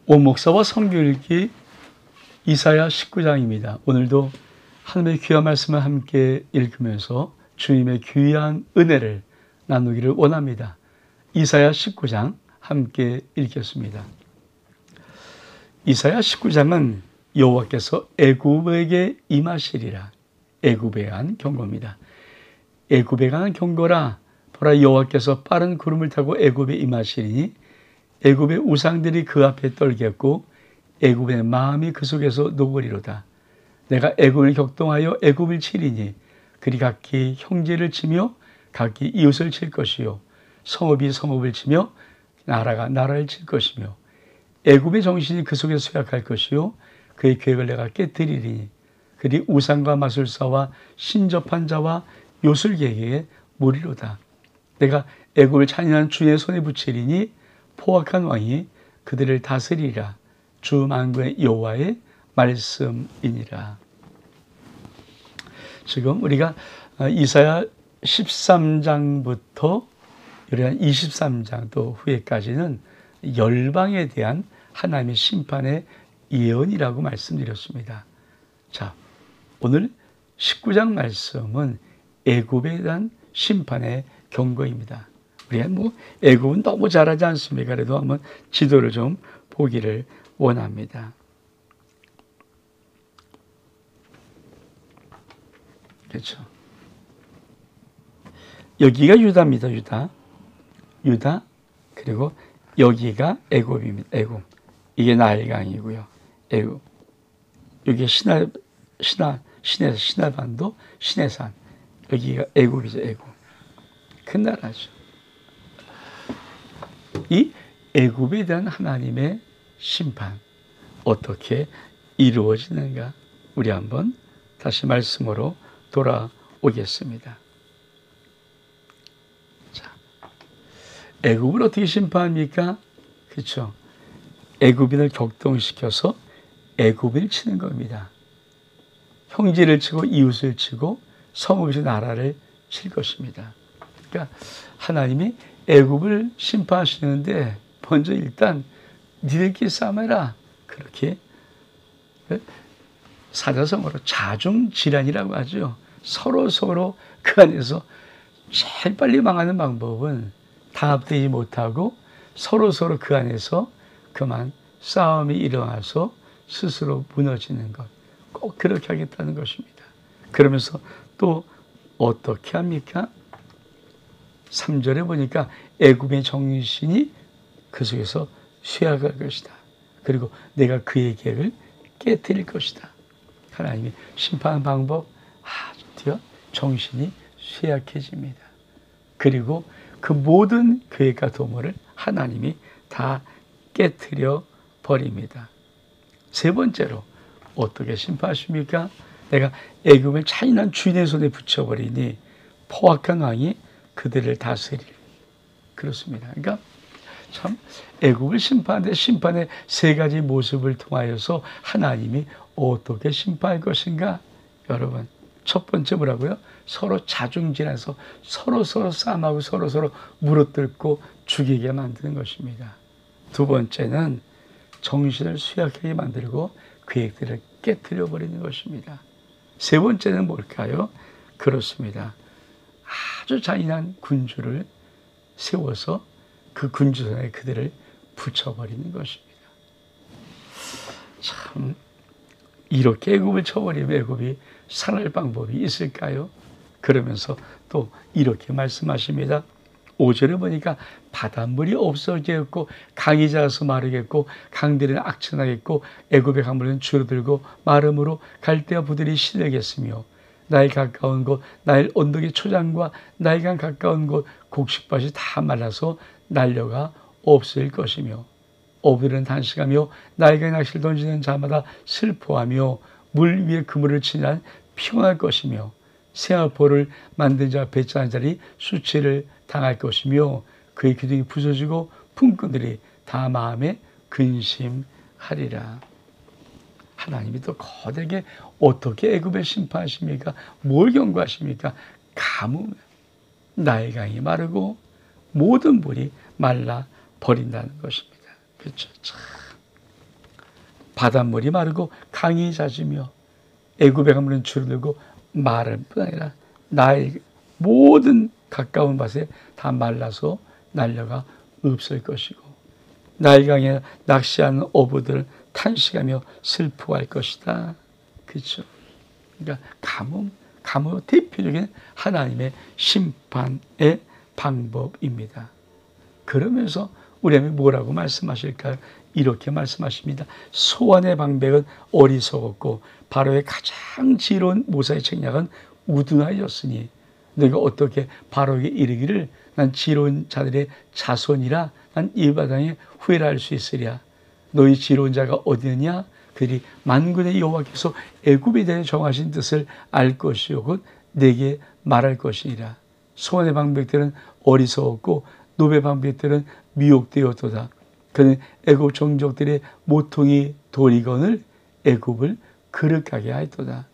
오목사와 성경읽기 이사야 19장입니다. 오늘도 하나님의 귀한 말씀을 함께 읽으면서 주님의 귀한 은혜를 나누기를 원합니다. 이사야 19장 함께 읽겠습니다. 이사야 19장은 여호와께서 애굽에게 임하시리라. 애굽에 관한 경고입니다. 애굽에 관한 경고라. 보라, 여호와께서 빠른 구름을 타고 애굽에 임하시리니 애굽의 우상들이 그 앞에 떨겠고 애굽의 마음이 그 속에서 녹으리로다. 내가 애굽을 격동하여 애굽을 치리니 그리 각기 형제를 치며 각기 이웃을 칠 것이요 성읍이 성읍을 치며 나라가 나라를 칠 것이며 애굽의 정신이 그 속에 쇠약할 것이요 그의 계획을 내가 깨뜨리리니 그리 우상과 마술사와 신접한 자와 요술객에게 무리로다. 내가 애굽을 잔인한 주의 손에 붙이리니 포악한 왕이 그들을 다스리라. 주 만군의 여호와의 말씀이니라. 지금 우리가 이사야 13장부터 23장 또 후에까지는 열방에 대한 하나님의 심판의 예언이라고 말씀드렸습니다. 자, 오늘 19장 말씀은 애굽에 대한 심판의 경고입니다. 우리가 애굽은 너무 잘하지 않습니까? 그래도 한번 지도를 좀 보기를 원합니다. 그렇죠. 여기가 유다입니다. 유다. 그리고 여기가 애굽입니다. 애굽. 이게 나일강이고요. 애굽. 여기 시내반도, 시내산. 여기가 애굽이죠. 애굽. 큰 나라죠. 이 애굽에 대한 하나님의 심판 어떻게 이루어지는가? 우리 한번 다시 말씀으로 돌아오겠습니다. 자, 애굽을 어떻게 심판합니까? 그렇죠. 애굽인을 격동시켜서 애굽인을 치는 겁니다. 형제를 치고 이웃을 치고 성읍에서 나라를 칠 것입니다. 그러니까 하나님이 애굽을 심판하시는데 먼저 일단 니들끼리 싸매라. 그렇게 사자성어로 자중질환이라고 하죠. 서로 그 안에서 제일 빨리 망하는 방법은 단합되지 못하고 서로 그 안에서 그만 싸움이 일어나서 스스로 무너지는 것. 꼭 그렇게 하겠다는 것입니다. 그러면서 또 어떻게 합니까? 3절에 보니까 애굽의 정신이 그 속에서 쇠약할 것이다. 그리고 내가 그의 계획을 깨뜨릴 것이다. 하나님이 심판하는 방법 아주 정신이 쇠약해집니다. 그리고 그 모든 계획과 도모를 하나님이 다 깨뜨려 버립니다. 세 번째로 어떻게 심판하십니까? 내가 애굽을 잔인한 주인의 손에 붙여버리니 포악한 왕이 그들을 다스릴. 그렇습니다. 그러니까 참 애굽을 심판하는데 심판의 세 가지 모습을 통하여서 하나님이 어떻게 심판할 것인가? 여러분, 첫 번째 뭐라고요? 서로 자중질환해서 서로 싸움하고 서로 물어뜯고 죽이게 만드는 것입니다. 두 번째는 정신을 쇠약하게 만들고 계획들을 깨뜨려 버리는 것입니다. 세 번째는 뭘까요? 그렇습니다. 아주 잔인한 군주를 세워서 그 군주선에 그들을 붙여버리는 것입니다. 참, 이렇게 애굽을 쳐버리면 애굽이 살아날 방법이 있을까요? 그러면서 또 이렇게 말씀하십니다. 5절에 보니까 바닷물이 없어지겠고 강이 작아서 마르겠고 강들은 악천하겠고 애굽의 강물은 줄어들고 마름으로 갈대와 부들이 시들겠으며 나일 가까운 곳, 나일 언덕의 초장과 나일강 가까운 곳 곡식밭이 다 말라서 난려가 없을 것이며 어부들은 단식하며 나일강에 낚시를 던지는 자마다 슬퍼하며 물 위에 그물을 치는 피곤할 것이며 생활포를 만든 자 배짱한 자리 수치를 당할 것이며 그의 기둥이 부서지고 품꾼들이 다 마음에 근심하리라. 하나님이 또 거대하게 어떻게 애굽을 심판하십니까? 뭘 경고하십니까? 가뭄, 나일강이 마르고 모든 물이 말라 버린다는 것입니다. 그렇죠. 참 바닷물이 마르고 강이 잦으며 애굽의 강물은 줄어들고 마를 뿐 아니라 나의 모든 가까운 밭에 다 말라서 날려가 없을 것이고 나일강에 낚시하는 어부들 탄식하며 슬퍼할 것이다. 그렇죠? 그러니까 가뭄 대표적인 하나님의 심판의 방법입니다. 그러면서 우리에게 뭐라고 말씀하실까요? 이렇게 말씀하십니다. 소환의 방백은 어리석었고 바로의 가장 지혜로운 모사의 책략은 우둔하였으니 너희가 어떻게 바로에게 이르기를 난 지혜로운 자들의 자손이라 난 이 바당에 후회를 할 수 있으랴. 너희 지혜로운 자가 어디느냐? 그들이 만군의 여호와께서 애굽에 대해 정하신 뜻을 알 것이요 곧 내게 말할 것이니라. 소환의 방백들은 어리석었고 노베 방백들은 미혹되었도다. 그는 애굽 종족들의 모퉁이 도리건을 애굽을 거룩하게 하였도다.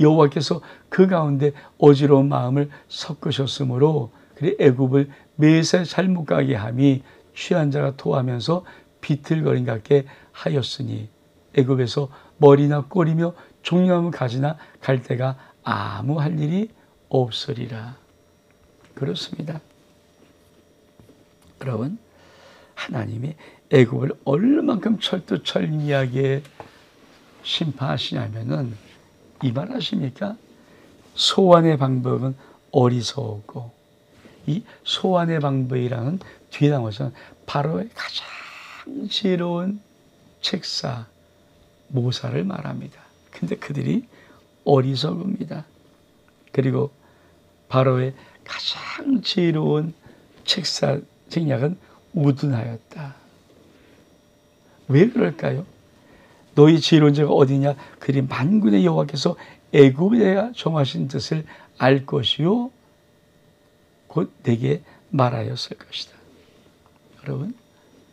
여호와께서 그 가운데 어지러운 마음을 섞으셨으므로 그리 애굽을 매사 잘못 가게 함이 취한 자가 토하면서 비틀거림 같게 하였으니 애굽에서 머리나 꼬리며 종려나무 가지나 갈대가 아무 할 일이 없으리라. 그렇습니다. 여러분, 하나님이 애굽을 얼마만큼 철두철미하게 심판하시냐면은 이 말 하십니까? 소환의 방법은 어리석고 이 소환의 방법이라는 뒤에 나온 것은 바로의 가장 지혜로운 책사 모사를 말합니다. 근데 그들이 어리석습니다. 그리고 바로의 가장 지혜로운 책사 책략은 우둔하였다. 왜 그럴까요? 너희 지혜로운 자가 어디냐? 그리 만군의 여호와께서 애굽에 정하신 뜻을 알 것이요 곧 내게 말하였을 것이다. 여러분,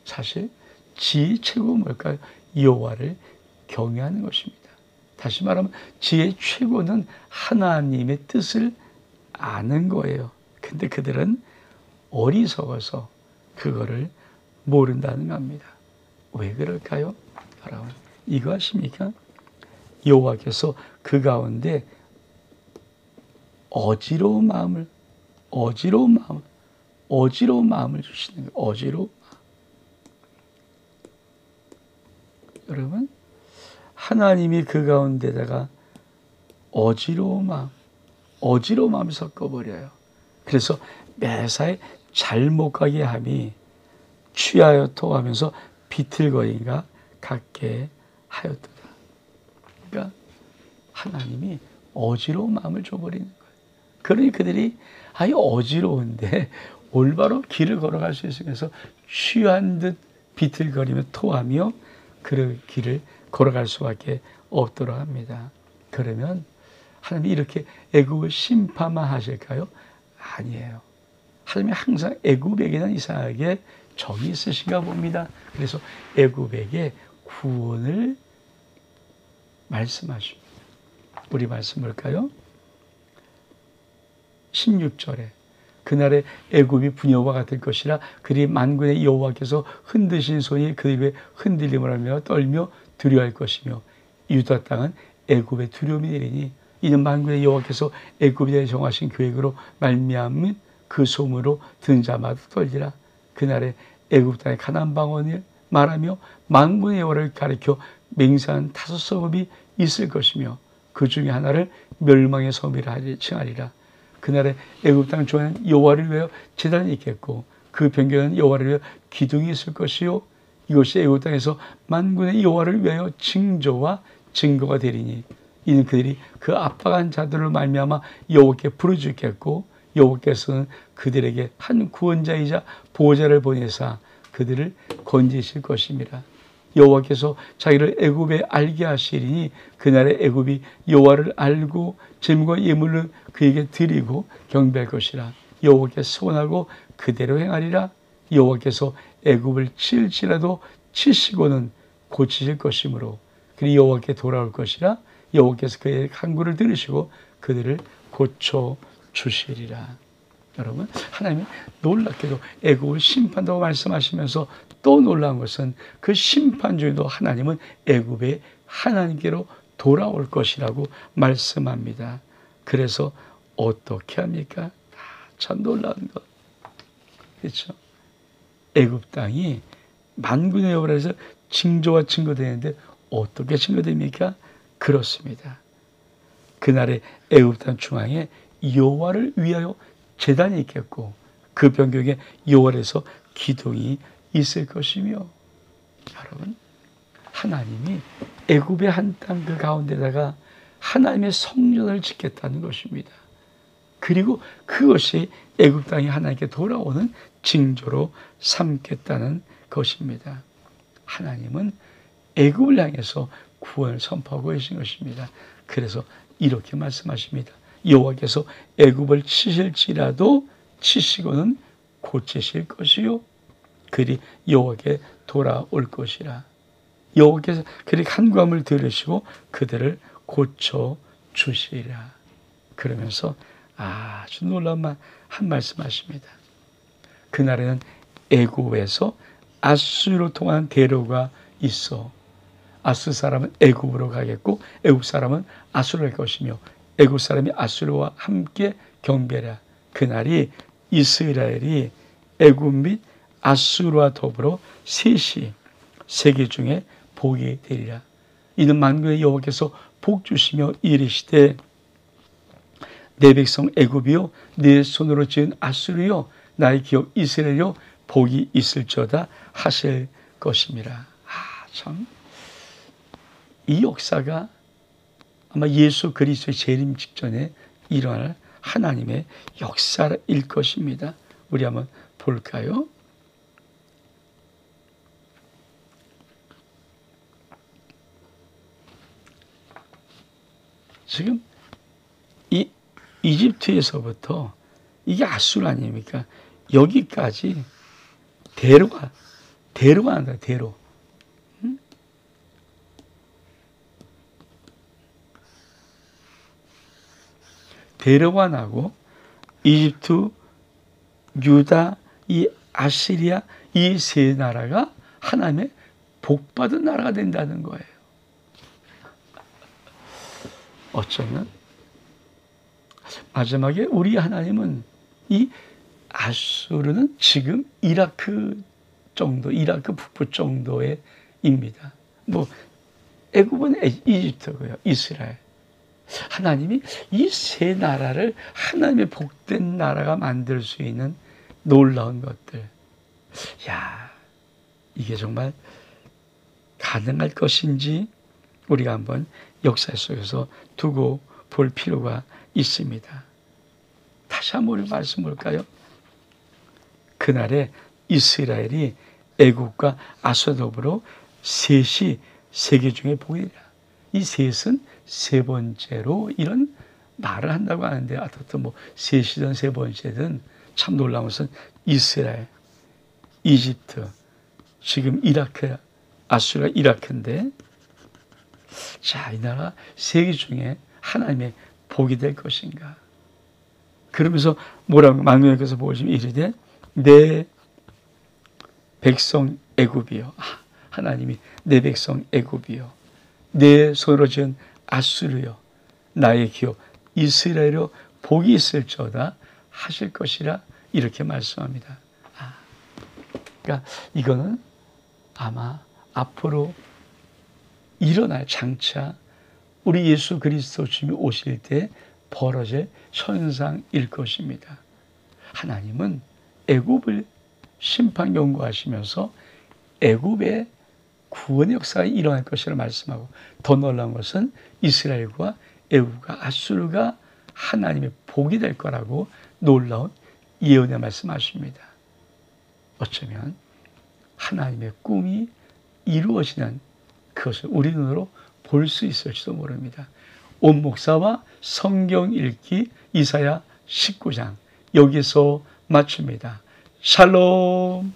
사실 지혜의 최고가 뭘까요? 여호와를 경외하는 것입니다. 다시 말하면 지혜의 최고는 하나님의 뜻을 아는 거예요. 근데 그들은 어리석어서 그거를 모른다는 겁니다. 왜 그럴까요? 여러분, 이거 아십니까? 여호와께서 그 가운데 어지러운 마음을 주시는 거예요. 어지러운 마음. 여러분, 하나님이 그 가운데다가 어지러운 마음을 섞어버려요. 그래서 매사에 잘못 가게 함이 취하여 토하면서 비틀거림과 같게 하였도다. 그러니까 하나님이 어지러운 마음을 줘버리는 거예요. 그러니 그들이 어지러운데 올바로 길을 걸어갈 수 있으면서 취한 듯 비틀거리며 토하며 그 길을 걸어갈 수밖에 없도록 합니다. 그러면 하나님이 이렇게 애굽을 심판만 하실까요? 아니에요. 하나님이 항상 애굽에게는 이상하게 정이 있으신가 봅니다. 그래서 애굽에게 구원을 말씀하십니다. 우리 말씀 볼까요? 16절에 그날에 애굽이 분여와 같을 것이라 그리 만군의 여호와께서 흔드신 손이 그 입에 흔들림을 하며 떨며 두려워할 것이며 유다 땅은 애굽의 두려움이 내리니 이는 만군의 여호와께서 애굽에 대해 정하신 계획으로 말미암은 그 소문으로 듣는 자마다 떨리라. 그날에 애굽 땅의 가나안 방언을 말하며 만군의 여호와를 가리켜 맹세한 5 성읍이 있을 것이며 그 중에 하나를 멸망의 섬이라 칭하리라. 그날에 애굽 땅 중에는 여호와를 위하여 제단이 있겠고 그 변경에는 여호와를 위하여 기둥이 있을 것이요 이것이 애굽 땅에서 만군의 여호와를 위하여 징조와 증거가 되리니 이는 그들이 그 압박한 자들을 말미암아 여호와께 부르짖겠고 여호와께서는 그들에게 한 구원자이자 보호자를 보내사 그들을 건지실 것임이라. 여호와께서 자기를 애굽에 알게 하시리니 그날에 애굽이 여호와를 알고 짐과 예물을 그에게 드리고 경배할 것이라. 여호와께서 소원하고 그대로 행하리라. 여호와께서 애굽을 칠지라도 치시고는 고치실 것이므로 그리 여호와께 돌아올 것이라. 여호와께서 그의 간구를 들으시고 그들을 고쳐 주시리라. 여러분, 하나님이 놀랍게도 애굽을 심판다고 말씀하시면서 또 놀라운 것은 그 심판 중에도 하나님은 애굽의 하나님께로 돌아올 것이라고 말씀합니다. 그래서 어떻게 합니까? 참 놀라운 것. 그렇죠? 애굽 땅이 만군의 여호와에서 징조가 증거되는데 어떻게 증거됩니까? 그렇습니다. 그날의 애굽 땅 중앙에 여호와를 위하여 제단이 있겠고 그 변경에 여호와에서 기둥이 있을 것이며, 여러분, 하나님이 애굽의 한 땅 그 가운데다가 하나님의 성전을 짓겠다는 것입니다. 그리고 그것이 애굽 땅이 하나님께 돌아오는 징조로 삼겠다는 것입니다. 하나님은 애굽을 향해서 구원을 선포하고 계신 것입니다. 그래서 이렇게 말씀하십니다. 여호와께서 애굽을 치실지라도 치시고는 고치실 것이요 그리 여호와께 돌아올 것이라. 여호와께서 그리 간구함을 들으시고 그들을 고쳐 주시리라. 그러면서 아주 놀라운 한 말씀하십니다. 그날에는 애굽에서 아수르로 통한 대로가 있어 아수르 사람은 애굽으로 가겠고 애굽 사람은 아수르로 갈 것이며 애굽 사람이 아수르와 함께 경배하라. 그날이 이스라엘이 애굽 및 아수르와 더불어 셋이 세계 중에 복이 되리라. 이는 만군의 여호와께서 복 주시며 이르시되 내 백성 애굽이요 내 손으로 지은 아수르요 나의 기업 이스라엘이요 복이 있을지어다 하실 것임이라. 참, 이 역사가 아마 예수 그리스도의 재림 직전에 일어날 하나님의 역사일 것입니다. 우리 한번 볼까요? 지금 이 이집트에서부터 이게 아수르 아닙니까? 여기까지 대로가 난다. 대로. 대로가 나고 이집트, 유다, 이 아시리아 이 세 나라가 하나님의 복받은 나라가 된다는 거예요. 어쩌면 마지막에 우리 하나님은 이 아수르는 지금 이라크 정도, 이라크 북부 정도의 입니다. 뭐 애굽은 이집트고요, 이스라엘. 하나님이 이 세 나라를 하나님의 복된 나라가 만들 수 있는 놀라운 것들. 야, 이게 정말 가능할 것인지 우리가 한번 역사 속에서 두고 볼 필요가 있습니다. 다시 한번 우리 말씀 볼까요? 그날에 이스라엘이 애굽과 아수르 더불어 셋이 세계 중에 복이라. 이 셋은 세 번째로 이런 말을 한다고 하는데, 어떻든 뭐 셋이든 세 번째든 참 놀라운 것은 이스라엘, 이집트, 지금 이라크, 아수르가 이라크인데, 자, 이 나라 세계 중에 하나님의 복이 될 것인가? 그러면서 뭐라고 만군에서 보시면 이르되 내 백성 애굽이요. 하나님이 내 백성 애굽이요. 내 손으로 지은 아수르요. 나의 기업 이스라엘로 복이 있을지어다 하실 것이라 이렇게 말씀합니다. 그러니까 이거는 아마 앞으로 일어날 장차 우리 예수 그리스도 주님이 오실 때 벌어질 현상일 것입니다. 하나님은 애굽을 심판 경고하시면서 애굽의 구원의 역사가 일어날 것이라 말씀하고, 더 놀라운 것은 이스라엘과 애굽과 아수르가 하나님의 복이 될 거라고 놀라운 예언의 말씀하십니다. 어쩌면 하나님의 꿈이 이루어지는 그것을 우리 눈으로 볼 수 있을지도 모릅니다. 온 목사와 성경 읽기 이사야 19장 여기서 마칩니다. 샬롬.